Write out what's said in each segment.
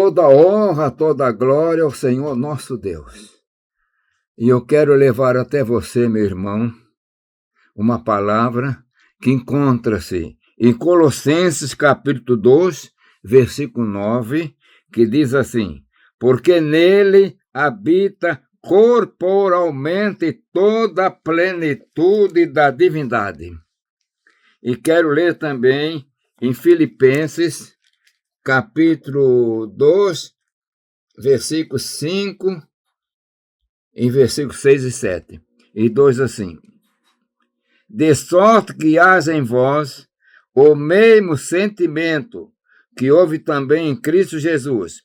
toda honra, toda glória ao Senhor nosso Deus. E eu quero levar até você, meu irmão, uma palavra que encontra-se em Colossenses capítulo 2, versículo 9, que diz assim: porque nele habita corporalmente toda a plenitude da divindade. E quero ler também em Filipenses, capítulo 2, versículos 5, em versículos 6 e 7. E 2 assim: de sorte que haja em vós o mesmo sentimento que houve também em Cristo Jesus,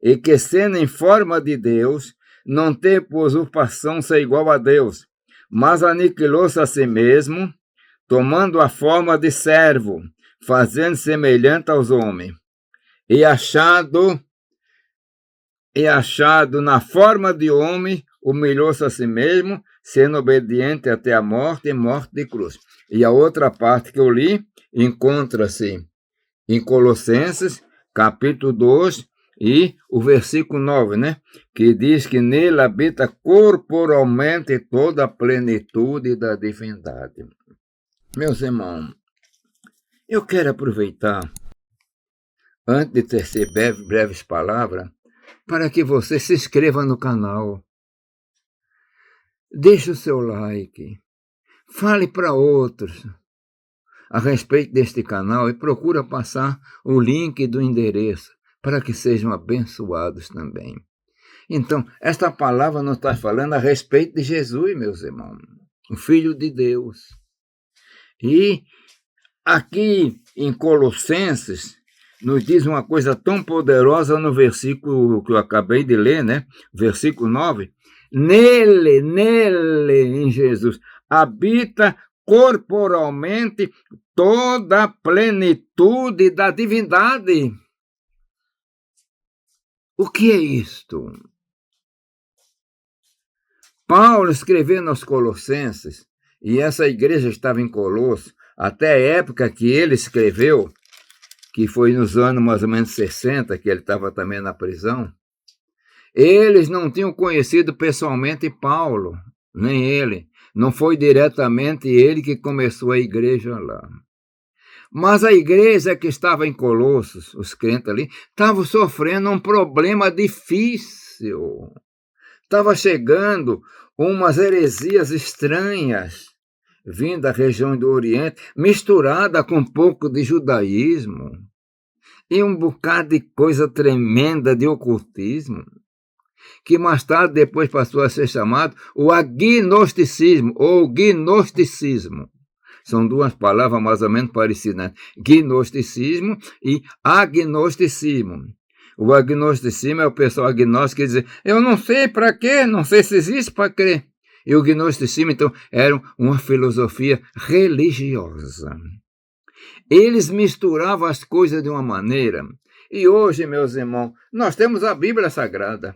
e que, sendo em forma de Deus, não teve por usurpação ser igual a Deus, mas aniquilou-se a si mesmo, tomando a forma de servo, fazendo semelhante aos homens, e achado na forma de homem, humilhou-se a si mesmo, sendo obediente até a morte e morte de cruz. E a outra parte que eu li encontra-se em Colossenses, capítulo 2, e o versículo 9, né? Que diz que nele habita corporalmente toda a plenitude da divindade. Meus irmãos, eu quero aproveitar, antes de tecer breves palavras, para que você se inscreva no canal. Deixe o seu like. Fale para outros a respeito deste canal e procura passar o link do endereço para que sejam abençoados também. Então, esta palavra nos está falando a respeito de Jesus, meus irmãos, o Filho de Deus. E aqui em Colossenses, nos diz uma coisa tão poderosa no versículo que eu acabei de ler, né? Versículo 9. Nele, em Jesus, habita corporalmente toda a plenitude da divindade. O que é isto? Paulo escrevendo aos Colossenses, e essa igreja estava em Colosso, até a época que ele escreveu, que foi nos anos mais ou menos 60, que ele estava também na prisão, eles não tinham conhecido pessoalmente Paulo, nem ele. Não foi diretamente ele que começou a igreja lá. Mas a igreja que estava em Colossos, os crentes ali, estavam sofrendo um problema difícil. Estava chegando umas heresias estranhas, vindo da região do Oriente, misturada com um pouco de judaísmo, e um bocado de coisa tremenda de ocultismo, que mais tarde depois passou a ser chamado o agnosticismo, ou gnosticismo. São duas palavras mais ou menos parecidas, né? Gnosticismo e agnosticismo. O agnosticismo é o pessoal agnóstico que diz: eu não sei para quê, não sei se existe para crer. E o gnosticismo, então, era uma filosofia religiosa. Eles misturavam as coisas de uma maneira. E hoje, meus irmãos, nós temos a Bíblia Sagrada.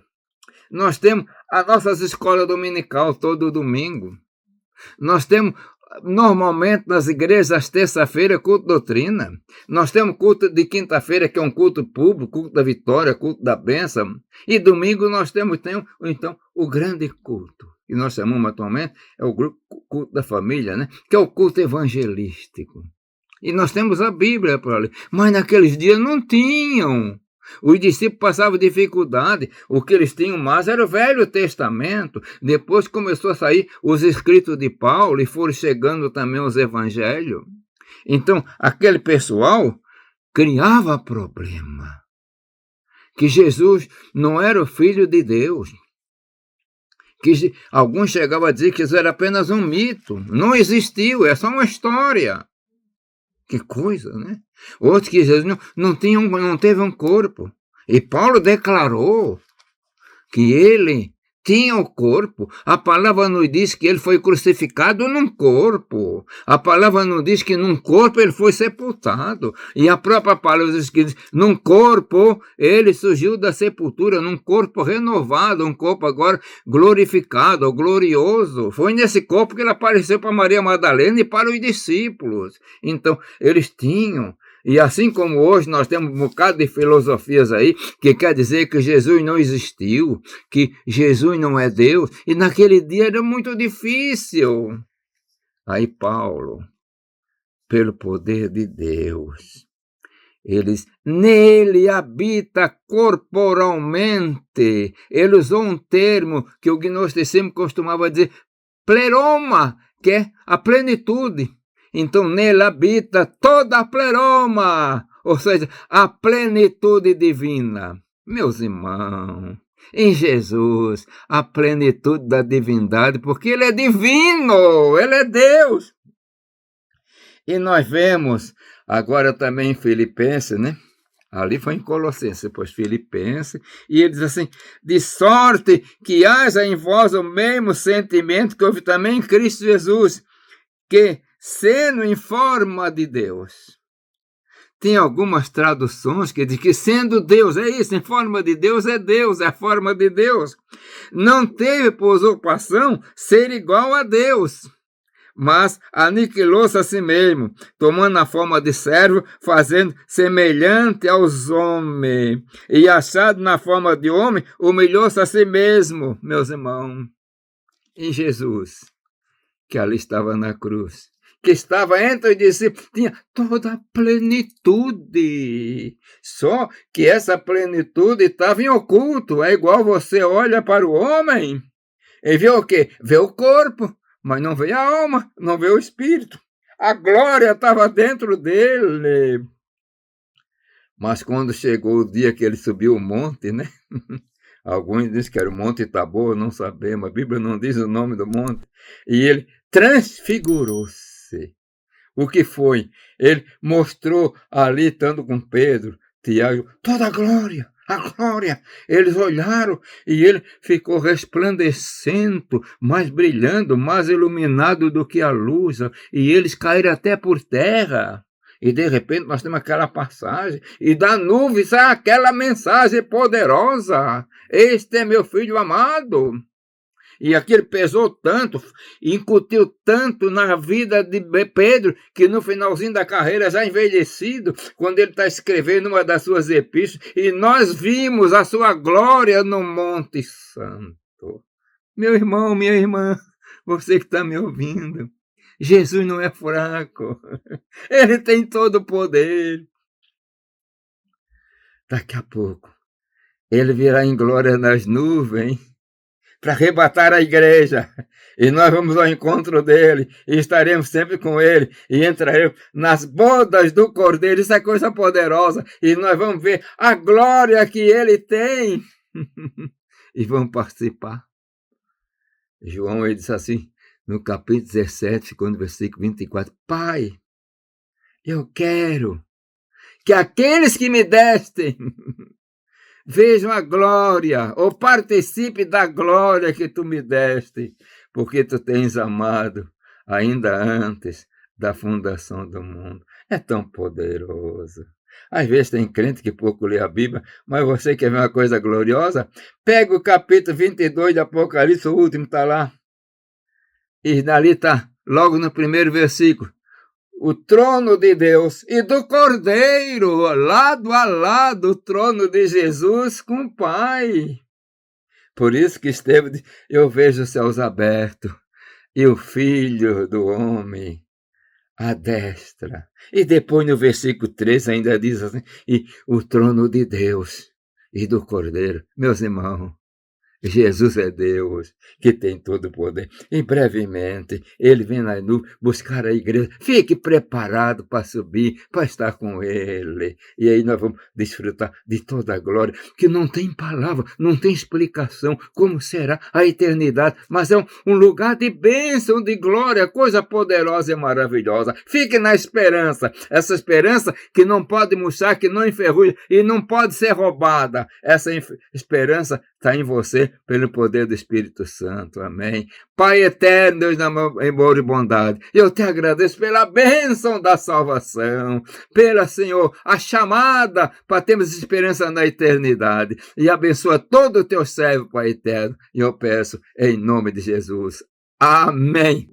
Nós temos as nossas escolas dominical todo domingo. Nós temos, normalmente, nas igrejas, às terça-feira, culto de doutrina. Nós temos culto de quinta-feira, que é um culto público, culto da vitória, culto da bênção. E domingo nós temos então, o grande culto, que nós chamamos atualmente, é o culto da família, né? Que é o culto evangelístico. E nós temos a Bíblia para ler. Mas naqueles dias não tinham. Os discípulos passavam dificuldade, o que eles tinham mais era o Velho Testamento. Depois começou a sair os escritos de Paulo e foram chegando também os evangelhos. Então, aquele pessoal criava problema. Que Jesus não era o Filho de Deus. Que alguns chegavam a dizer que isso era apenas um mito. Não existiu, é só uma história. Que coisa, né? Outros que Jesus não teve um corpo. E Paulo declarou que ele tinha o corpo. A palavra nos diz que ele foi crucificado num corpo. A palavra nos diz que num corpo ele foi sepultado. E a própria palavra diz que num corpo ele surgiu da sepultura, num corpo renovado, um corpo agora glorificado, glorioso. Foi nesse corpo que ele apareceu para Maria Madalena e para os discípulos. Então, eles tinham E assim como hoje nós temos um bocado de filosofias aí, que quer dizer que Jesus não existiu, que Jesus não é Deus, e naquele dia era muito difícil. Aí Paulo, pelo poder de Deus, nele habita corporalmente. Ele usou um termo que o gnosticismo costumava dizer, pleroma, que é a plenitude. Então, nele habita toda a pleroma, ou seja, a plenitude divina. Meus irmãos, em Jesus, a plenitude da divindade, porque ele é divino, ele é Deus. E nós vemos agora também em Filipenses, né? Ali foi em Colossenses, depois Filipenses, e ele diz assim, de sorte que haja em vós o mesmo sentimento que houve também em Cristo Jesus, que, sendo em forma de Deus, tem algumas traduções que dizem que sendo Deus, é isso, em forma de Deus, é a forma de Deus, não teve por usurpação ser igual a Deus, mas aniquilou-se a si mesmo, tomando a forma de servo, fazendo semelhante aos homens, e achado na forma de homem, humilhou-se a si mesmo, meus irmãos, em Jesus, que ali estava na cruz, que estava entre os discípulos, tinha toda a plenitude, só que essa plenitude estava em oculto, é igual você olha para o homem, e vê o quê? Vê o corpo, mas não vê a alma, não vê o espírito. A glória estava dentro dele. Mas quando chegou o dia que ele subiu o monte, né? Alguns dizem que era o Monte Tabor, não sabemos. A Bíblia não diz o nome do monte. E ele transfigurou-se. O que foi? Ele mostrou ali, estando com Pedro, Tiago, toda a glória. A glória, eles olharam e ele ficou resplandecendo, mais brilhando, mais iluminado do que a luz, e eles caíram até por terra. E de repente nós temos aquela passagem, e da nuvem sai aquela mensagem poderosa: este é meu filho amado. E aquilo pesou tanto, incutiu tanto na vida de Pedro, que no finalzinho da carreira, já envelhecido, quando ele está escrevendo uma das suas epístolas, e nós vimos a sua glória no Monte Santo. Meu irmão, minha irmã, você que está me ouvindo, Jesus não é fraco, ele tem todo o poder. Daqui a pouco, ele virá em glória nas nuvens, para arrebatar a igreja, e nós vamos ao encontro dele, e estaremos sempre com ele, e entraremos nas bodas do Cordeiro. Isso é coisa poderosa, e nós vamos ver a glória que ele tem, e vamos participar. João, ele disse assim, no capítulo 17, ficou no versículo 24, Pai, eu quero que aqueles que me destem vejam a glória, ou participe da glória que tu me deste, porque tu tens amado ainda antes da fundação do mundo. É tão poderoso. Às vezes tem crente que pouco lê a Bíblia, mas você quer ver uma coisa gloriosa? Pega o capítulo 22 de Apocalipse, o último está lá, e dali está, logo no primeiro versículo, o trono de Deus e do Cordeiro, lado a lado, o trono de Jesus com o Pai. Por isso que esteve, eu vejo os céus abertos e o Filho do Homem à destra. E depois no versículo 3 ainda diz assim, e o trono de Deus e do Cordeiro. Meus irmãos, Jesus é Deus, que tem todo o poder. E brevemente, ele vem na nuvem buscar a igreja. Fique preparado para subir, para estar com ele. E aí nós vamos desfrutar de toda a glória, que não tem palavra, não tem explicação como será a eternidade, mas é um lugar de bênção, de glória, coisa poderosa e maravilhosa. Fique na esperança, essa esperança que não pode murchar, que não enferruja e não pode ser roubada. Essa esperança está em você, pelo poder do Espírito Santo, amém. Pai eterno, Deus de amor e bondade, eu te agradeço pela bênção da salvação, pela, Senhor, a chamada para termos esperança na eternidade, e abençoa todo o teu servo, Pai eterno, e eu peço em nome de Jesus, amém.